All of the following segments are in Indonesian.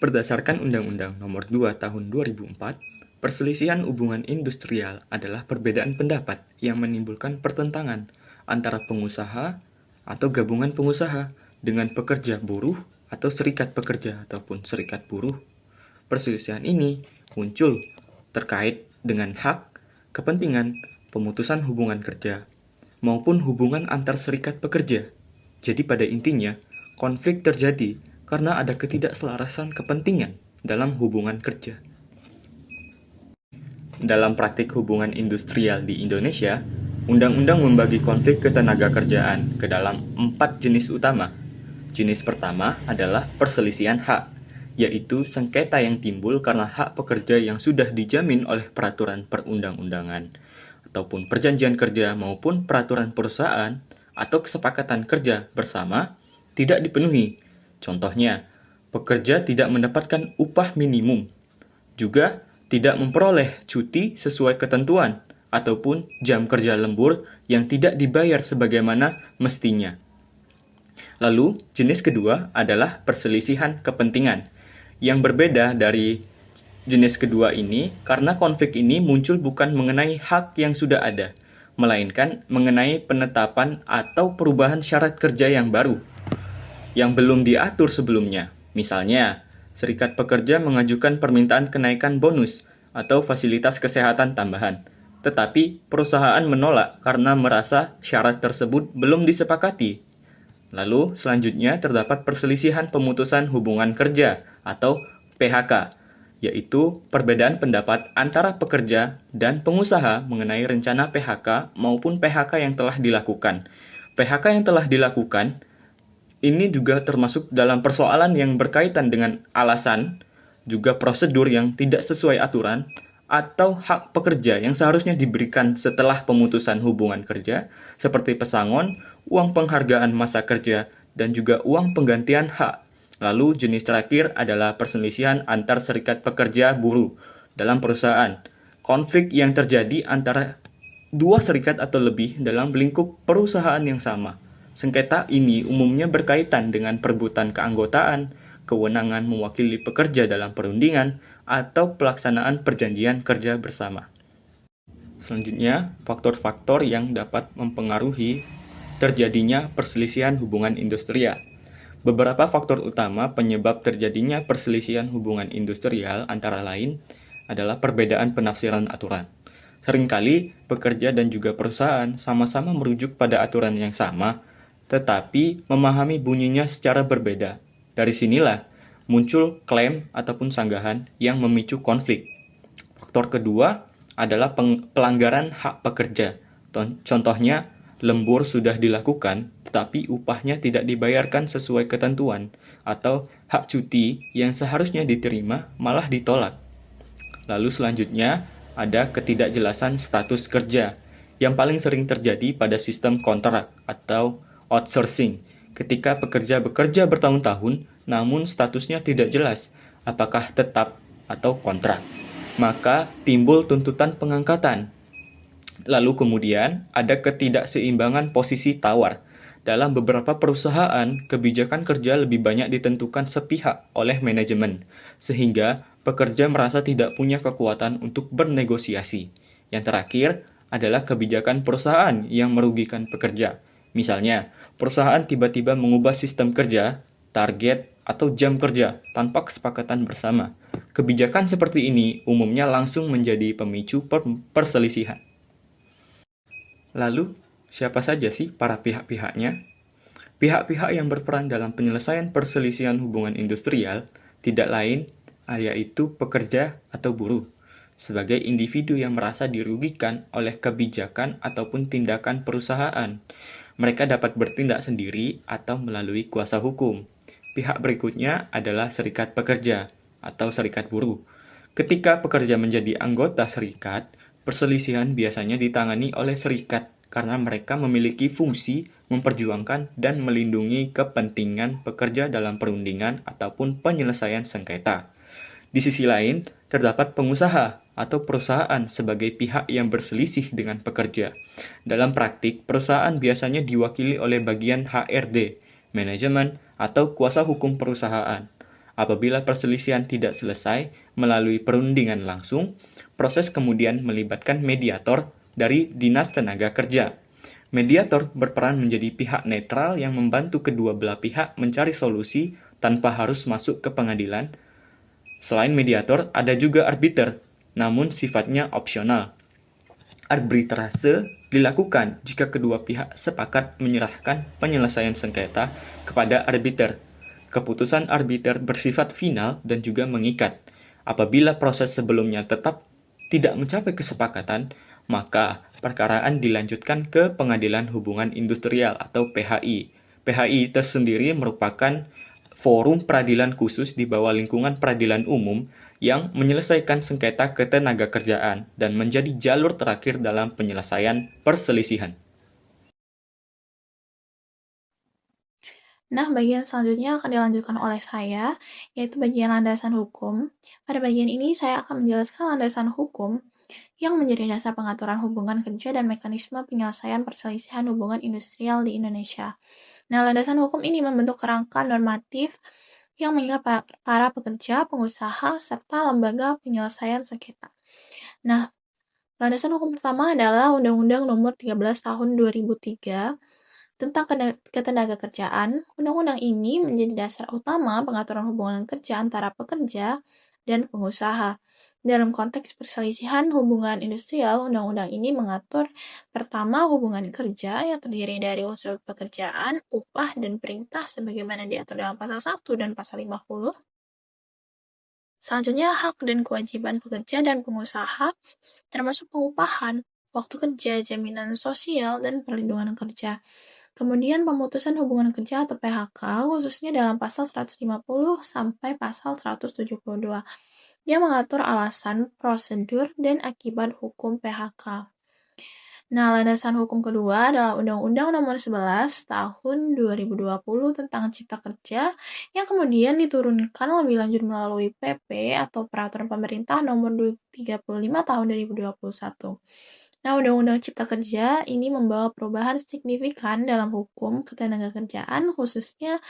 Berdasarkan Undang-Undang Nomor 2 Tahun 2004, perselisihan hubungan industrial adalah perbedaan pendapat yang menimbulkan pertentangan antara pengusaha atau gabungan pengusaha dengan pekerja buruh atau serikat pekerja ataupun serikat buruh. Perselisihan ini muncul terkait dengan hak, kepentingan, pemutusan hubungan kerja, maupun hubungan antar serikat pekerja. Jadi pada intinya, konflik terjadi karena ada ketidakselarasan kepentingan dalam hubungan kerja. Dalam praktik hubungan industrial di Indonesia, Undang-Undang membagi konflik ketenaga kerjaan ke dalam 4 jenis utama. Jenis pertama adalah perselisihan hak, yaitu sengketa yang timbul karena hak pekerja yang sudah dijamin oleh peraturan perundang-undangan, ataupun perjanjian kerja maupun peraturan perusahaan atau kesepakatan kerja bersama tidak dipenuhi. Contohnya, pekerja tidak mendapatkan upah minimum, juga tidak memperoleh cuti sesuai ketentuan, ataupun jam kerja lembur yang tidak dibayar sebagaimana mestinya. Lalu, jenis kedua adalah perselisihan kepentingan. Yang berbeda dari jenis kedua ini, karena konflik ini muncul bukan mengenai hak yang sudah ada, melainkan mengenai penetapan atau perubahan syarat kerja yang baru, yang belum diatur sebelumnya. Misalnya, serikat pekerja mengajukan permintaan kenaikan bonus atau fasilitas kesehatan tambahan, tetapi perusahaan menolak karena merasa syarat tersebut belum disepakati. Lalu, selanjutnya terdapat perselisihan pemutusan hubungan kerja atau PHK, yaitu perbedaan pendapat antara pekerja dan pengusaha mengenai rencana PHK maupun PHK yang telah dilakukan. PHK yang telah dilakukan ini juga termasuk dalam persoalan yang berkaitan dengan alasan, juga prosedur yang tidak sesuai aturan, atau hak pekerja yang seharusnya diberikan setelah pemutusan hubungan kerja, seperti pesangon, uang penghargaan masa kerja, dan juga uang penggantian hak. Lalu jenis terakhir adalah perselisihan antar serikat pekerja buruh dalam perusahaan. Konflik yang terjadi antara dua serikat atau lebih dalam lingkup perusahaan yang sama. Sengketa ini umumnya berkaitan dengan perebutan keanggotaan, kewenangan mewakili pekerja dalam perundingan, atau pelaksanaan perjanjian kerja bersama. Selanjutnya, faktor-faktor yang dapat mempengaruhi terjadinya perselisihan hubungan industrial. Beberapa faktor utama penyebab terjadinya perselisihan hubungan industrial antara lain adalah perbedaan penafsiran aturan. Seringkali, pekerja dan juga perusahaan sama-sama merujuk pada aturan yang sama, tetapi memahami bunyinya secara berbeda. Dari sinilah muncul klaim ataupun sanggahan yang memicu konflik. Faktor kedua adalah pelanggaran hak pekerja. Contohnya, lembur sudah dilakukan, tetapi upahnya tidak dibayarkan sesuai ketentuan, atau hak cuti yang seharusnya diterima malah ditolak. Lalu selanjutnya, ada ketidakjelasan status kerja, yang paling sering terjadi pada sistem kontrak atau outsourcing, ketika pekerja bekerja bertahun-tahun, namun statusnya tidak jelas, apakah tetap atau kontrak. Maka timbul tuntutan pengangkatan. Lalu kemudian ada ketidakseimbangan posisi tawar. Dalam beberapa perusahaan, kebijakan kerja lebih banyak ditentukan sepihak oleh manajemen, sehingga pekerja merasa tidak punya kekuatan untuk bernegosiasi. Yang terakhir adalah kebijakan perusahaan yang merugikan pekerja. Misalnya, perusahaan tiba-tiba mengubah sistem kerja, target, atau jam kerja tanpa kesepakatan bersama. Kebijakan seperti ini umumnya langsung menjadi pemicu perselisihan. Lalu, siapa saja sih para pihak-pihaknya? Pihak-pihak yang berperan dalam penyelesaian perselisihan hubungan industrial tidak lain yaitu pekerja atau buruh, sebagai individu yang merasa dirugikan oleh kebijakan ataupun tindakan perusahaan. Mereka dapat bertindak sendiri atau melalui kuasa hukum. Pihak berikutnya adalah serikat pekerja atau serikat buruh. Ketika pekerja menjadi anggota serikat, perselisihan biasanya ditangani oleh serikat karena mereka memiliki fungsi memperjuangkan dan melindungi kepentingan pekerja dalam perundingan ataupun penyelesaian sengketa. Di sisi lain, terdapat pengusaha atau perusahaan sebagai pihak yang berselisih dengan pekerja. Dalam praktik, perusahaan biasanya diwakili oleh bagian HRD, manajemen, atau kuasa hukum perusahaan. Apabila perselisihan tidak selesai melalui perundingan langsung, proses kemudian melibatkan mediator dari Dinas Tenaga Kerja. Mediator berperan menjadi pihak netral yang membantu kedua belah pihak mencari solusi tanpa harus masuk ke pengadilan. Selain mediator, ada juga arbiter, namun sifatnya opsional. Arbitrase dilakukan jika kedua pihak sepakat menyerahkan penyelesaian sengketa kepada arbiter. Keputusan arbiter bersifat final dan juga mengikat. Apabila proses sebelumnya tetap tidak mencapai kesepakatan, maka perkaraan dilanjutkan ke Pengadilan Hubungan Industrial atau PHI. PHI tersendiri merupakan forum peradilan khusus di bawah lingkungan peradilan umum yang menyelesaikan sengketa ketenaga kerjaan dan menjadi jalur terakhir dalam penyelesaian perselisihan. Nah, bagian selanjutnya akan dilanjutkan oleh saya, yaitu bagian landasan hukum. Pada bagian ini, saya akan menjelaskan landasan hukum yang menjadi dasar pengaturan hubungan kerja dan mekanisme penyelesaian perselisihan hubungan industrial di Indonesia. Nah, landasan hukum ini membentuk kerangka normatif yang mengikat para pekerja, pengusaha, serta lembaga penyelesaian sengketa. Nah, landasan hukum pertama adalah Undang-Undang Nomor 13 Tahun 2003 tentang ketenaga kerjaan. Undang-undang ini menjadi dasar utama pengaturan hubungan kerja antara pekerja dan pengusaha. Dalam konteks perselisihan hubungan industrial, undang-undang ini mengatur pertama hubungan kerja yang terdiri dari unsur pekerjaan, upah, dan perintah sebagaimana diatur dalam pasal 1 dan pasal 50. Selanjutnya, hak dan kewajiban pekerja dan pengusaha termasuk pengupahan, waktu kerja, jaminan sosial, dan perlindungan kerja. Kemudian pemutusan hubungan kerja atau PHK khususnya dalam pasal 150 sampai pasal 172 yang mengatur alasan, prosedur, dan akibat hukum PHK. Nah, landasan hukum kedua adalah Undang-Undang Nomor 11 Tahun 2020 tentang Cipta Kerja yang kemudian diturunkan lebih lanjut melalui PP atau Peraturan Pemerintah Nomor 35 Tahun 2021. Nah, Undang-Undang Cipta Kerja ini membawa perubahan signifikan dalam hukum ketenagakerjaan khususnya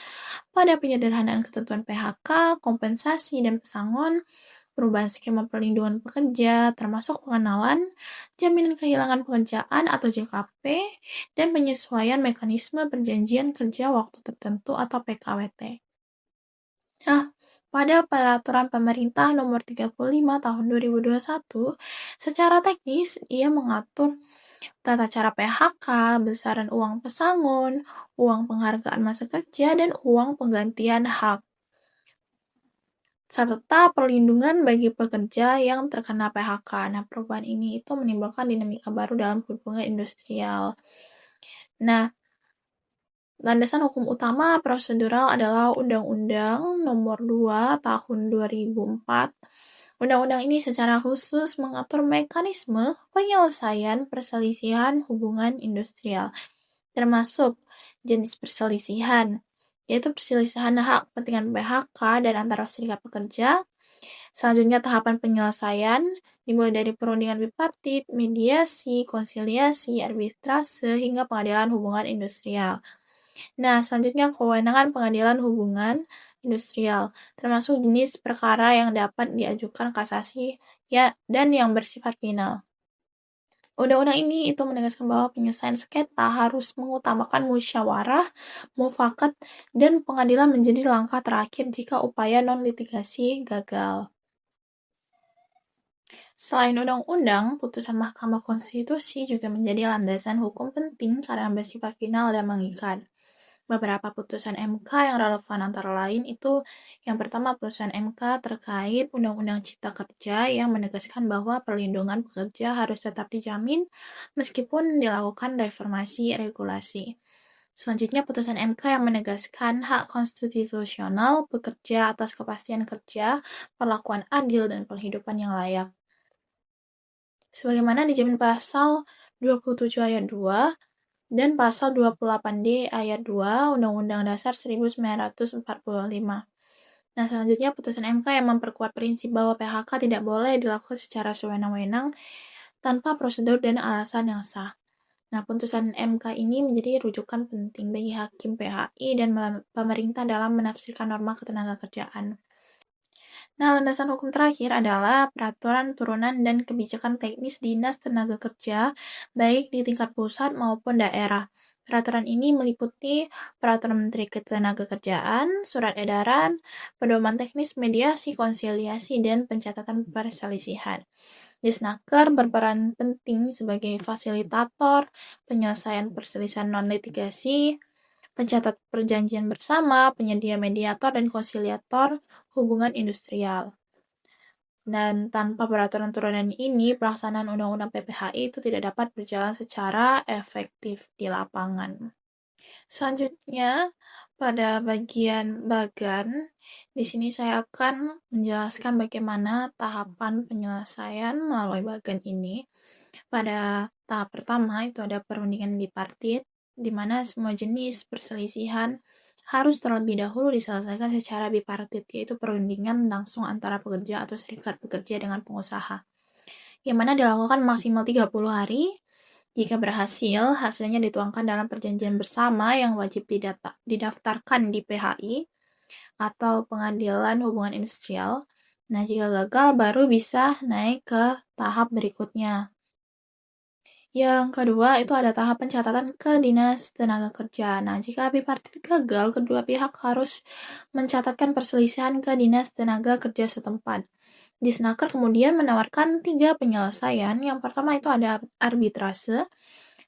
pada penyederhanaan ketentuan PHK, kompensasi, dan pesangon, perubahan skema perlindungan pekerja, termasuk pengenalan jaminan kehilangan pekerjaan atau JKP, dan penyesuaian mekanisme perjanjian kerja waktu tertentu atau PKWT. Nah, pada Peraturan Pemerintah Nomor 35 Tahun 2021, secara teknis ia mengatur tata cara PHK, besaran uang pesangon, uang penghargaan masa kerja, dan uang penggantian hak, serta perlindungan bagi pekerja yang terkena PHK. Nah, perubahan ini itu menimbulkan dinamika baru dalam hubungan industrial. Nah, landasan hukum utama prosedural adalah Undang-Undang Nomor 2 Tahun 2004. Undang-undang ini secara khusus mengatur mekanisme penyelesaian perselisihan hubungan industrial, termasuk jenis perselisihan, yaitu perselisihan hak kepentingan PHK dan antara serikat pekerja. Selanjutnya tahapan penyelesaian dimulai dari perundingan bipartit, mediasi, konsiliasi, arbitrase, hingga pengadilan hubungan industrial. Nah, selanjutnya kewenangan pengadilan hubungan industrial, termasuk jenis perkara yang dapat diajukan kasasi ya dan yang bersifat final. Undang-undang ini itu menegaskan bahwa penyelesaian sengketa harus mengutamakan musyawarah, mufakat, dan pengadilan menjadi langkah terakhir jika upaya non-litigasi gagal. Selain undang-undang, putusan Mahkamah Konstitusi juga menjadi landasan hukum penting karena bersifat final dan mengikat. Beberapa putusan MK yang relevan antara lain itu yang pertama putusan MK terkait Undang-Undang Cipta Kerja yang menegaskan bahwa perlindungan pekerja harus tetap dijamin meskipun dilakukan reformasi regulasi. Selanjutnya putusan MK yang menegaskan hak konstitusional pekerja atas kepastian kerja, perlakuan adil, dan penghidupan yang layak. Sebagaimana dijamin pasal 27 ayat 2 dan pasal 28D ayat 2 Undang-Undang Dasar 1945. Nah, selanjutnya putusan MK yang memperkuat prinsip bahwa PHK tidak boleh dilakukan secara sewenang-wenang tanpa prosedur dan alasan yang sah. Nah, putusan MK ini menjadi rujukan penting bagi hakim PHI dan pemerintah dalam menafsirkan norma ketenagakerjaan. Nah, landasan hukum terakhir adalah peraturan turunan dan kebijakan teknis Dinas Tenaga Kerja, baik di tingkat pusat maupun daerah. Peraturan ini meliputi Peraturan Menteri Ketenagakerjaan, Surat Edaran, Pedoman Teknis Mediasi Konsiliasi, dan Pencatatan Perselisihan. Disnaker berperan penting sebagai fasilitator penyelesaian perselisihan non-litigasi, pencatat perjanjian bersama, penyedia mediator, dan konsiliator hubungan industrial. Dan tanpa peraturan turunan ini, pelaksanaan Undang-Undang PPHI itu tidak dapat berjalan secara efektif di lapangan. Selanjutnya, pada bagian bagan, di sini saya akan menjelaskan bagaimana tahapan penyelesaian melalui bagan ini. Pada tahap pertama itu ada perundingan bipartit, di mana semua jenis perselisihan harus terlebih dahulu diselesaikan secara bipartit, yaitu perundingan langsung antara pekerja atau serikat pekerja dengan pengusaha, yang mana dilakukan maksimal 30 hari. Jika berhasil, hasilnya dituangkan dalam perjanjian bersama yang wajib didaftarkan di PHI atau Pengadilan Hubungan Industrial. Nah, jika gagal, baru bisa naik ke tahap berikutnya. Yang kedua, itu ada tahap pencatatan ke Dinas Tenaga Kerja. Nah, jika bipartit gagal, kedua pihak harus mencatatkan perselisihan ke Dinas Tenaga Kerja setempat. Disnaker kemudian menawarkan 3 penyelesaian. Yang pertama itu ada arbitrase,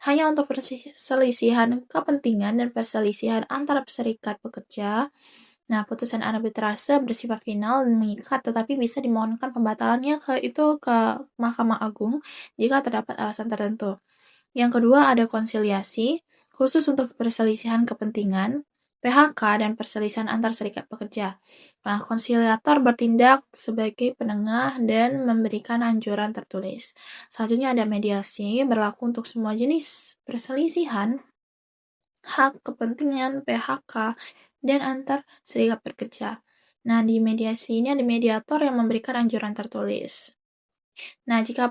hanya untuk perselisihan kepentingan dan perselisihan antara serikat pekerja. Nah, putusan arbitrase bersifat final dan mengikat, tetapi bisa dimohonkan pembatalannya ke Mahkamah Agung jika terdapat alasan tertentu. Yang kedua ada konsiliasi, khusus untuk perselisihan kepentingan, PHK, dan perselisihan antar serikat pekerja. Nah, konsiliator bertindak sebagai penengah dan memberikan anjuran tertulis. Selanjutnya ada mediasi, berlaku untuk semua jenis perselisihan, hak, kepentingan, PHK, dan antar serikat pekerja. Nah, di mediasi ini ada mediator yang memberikan anjuran tertulis. Nah, jika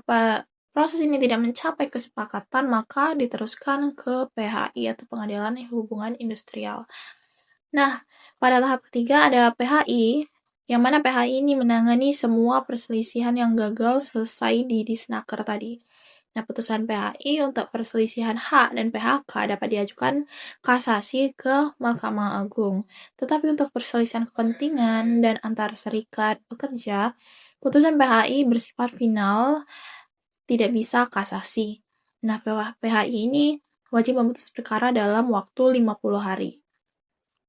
proses ini tidak mencapai kesepakatan, maka diteruskan ke PHI atau Pengadilan Hubungan Industrial. Nah, pada tahap ketiga ada PHI, yang mana PHI ini menangani semua perselisihan yang gagal selesai di Disnaker tadi. Nah, putusan PHI untuk perselisihan hak dan PHK dapat diajukan kasasi ke Mahkamah Agung. Tetapi untuk perselisihan kepentingan dan antar serikat pekerja, putusan PHI bersifat final, tidak bisa kasasi. Nah, PHI ini wajib memutus perkara dalam waktu 50 hari.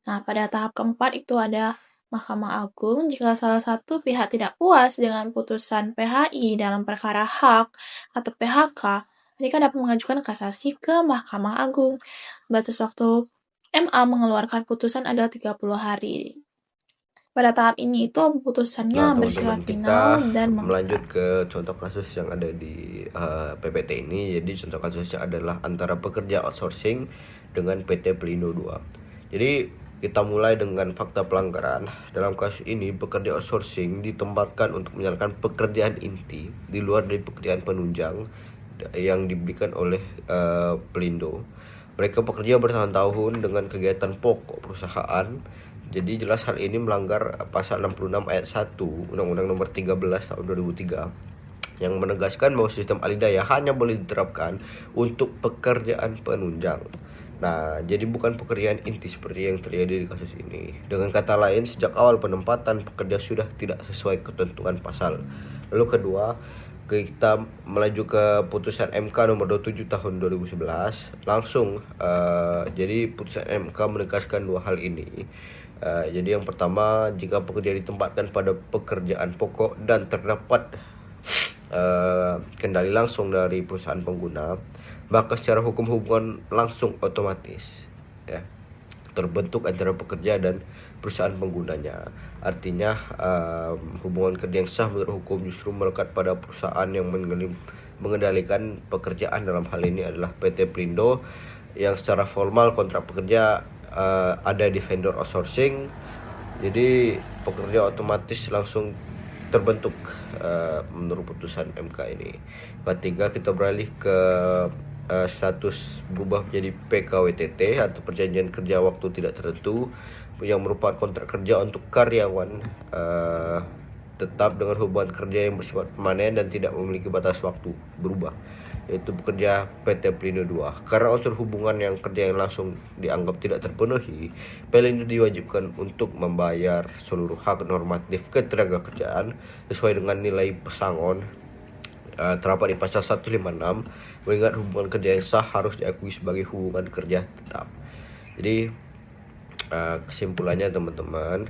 Nah, pada tahap keempat itu ada Mahkamah Agung. Jika salah satu pihak tidak puas dengan putusan PHI dalam perkara hak atau PHK, mereka dapat mengajukan kasasi ke Mahkamah Agung. Batas waktu MA mengeluarkan putusan adalah 30 hari. Pada tahap ini itu putusannya bersifat final dan melanjut mengikat. ke contoh kasus yang ada di PPT ini. Jadi contoh kasusnya adalah antara pekerja outsourcing dengan PT Pelindo II. Jadi kita mulai dengan fakta pelanggaran. Dalam kasus ini, pekerja outsourcing ditempatkan untuk menjalankan pekerjaan inti di luar dari pekerjaan penunjang yang diberikan oleh Pelindo. Mereka bekerja bertahun-tahun dengan kegiatan pokok perusahaan. Jadi jelas hal ini melanggar pasal 66 ayat 1 Undang-Undang Nomor 13 tahun 2003 yang menegaskan bahwa sistem alidaya hanya boleh diterapkan untuk pekerjaan penunjang. Nah, jadi bukan pekerjaan inti seperti yang terjadi di kasus ini. Dengan kata lain, sejak awal penempatan pekerja sudah tidak sesuai ketentuan pasal. Lalu kedua, kita melaju ke putusan MK nomor 27 tahun 2011. Langsung, jadi putusan MK menegaskan dua hal ini. Jadi yang pertama, jika pekerja ditempatkan pada pekerjaan pokok dan terdapat kendali langsung dari perusahaan pengguna, maka secara hukum hubungan langsung otomatis ya terbentuk antara pekerja dan perusahaan penggunanya. Artinya hubungan kerja yang sah menurut hukum justru melekat pada perusahaan yang mengendalikan pekerjaan. Dalam hal ini adalah PT Pelindo yang secara formal kontrak pekerja ada di vendor outsourcing. Jadi pekerja otomatis langsung terbentuk menurut putusan MK ini. Ketiga, kita beralih ke status berubah menjadi PKWTT atau perjanjian kerja waktu tidak tertentu yang merupakan kontrak kerja untuk karyawan tetap dengan hubungan kerja yang bersifat permanen dan tidak memiliki batas waktu berubah, yaitu pekerja PT Pelindo II. Karena unsur hubungan yang kerja yang langsung dianggap tidak terpenuhi, Pelindo diwajibkan untuk membayar seluruh hak normatif ketenagakerjaan sesuai dengan nilai pesangon terdapat di pasal 156, mengingat hubungan kerja yang sah harus diakui sebagai hubungan kerja tetap. Jadi kesimpulannya teman-teman,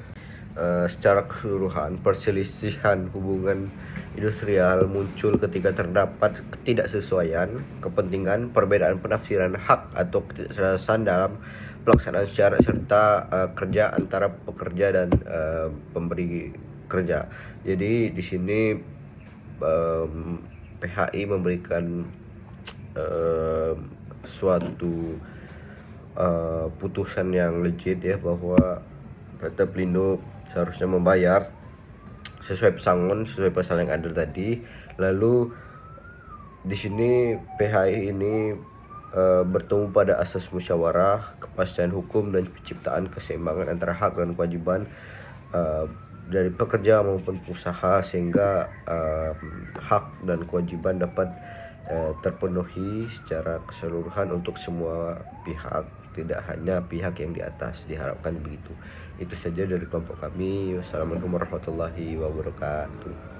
secara keseluruhan perselisihan hubungan industrial muncul ketika terdapat ketidaksesuaian kepentingan, perbedaan penafsiran hak atau ketidakselarasan dalam pelaksanaan syarat serta kerja antara pekerja dan pemberi kerja. Jadi di sini PHI memberikan suatu putusan yang legit ya, bahwa PT Pelindo seharusnya membayar sesuai pesangon, sesuai pasal yang ada tadi. Lalu di sini PHI ini bertemu pada asas musyawarah, kepastian hukum dan penciptaan keseimbangan antara hak dan kewajiban dari pekerja maupun pengusaha, sehingga hak dan kewajiban dapat terpenuhi secara keseluruhan untuk semua pihak, tidak hanya pihak yang di atas, diharapkan begitu. Itu saja dari kelompok kami. Wassalamualaikum warahmatullahi wabarakatuh.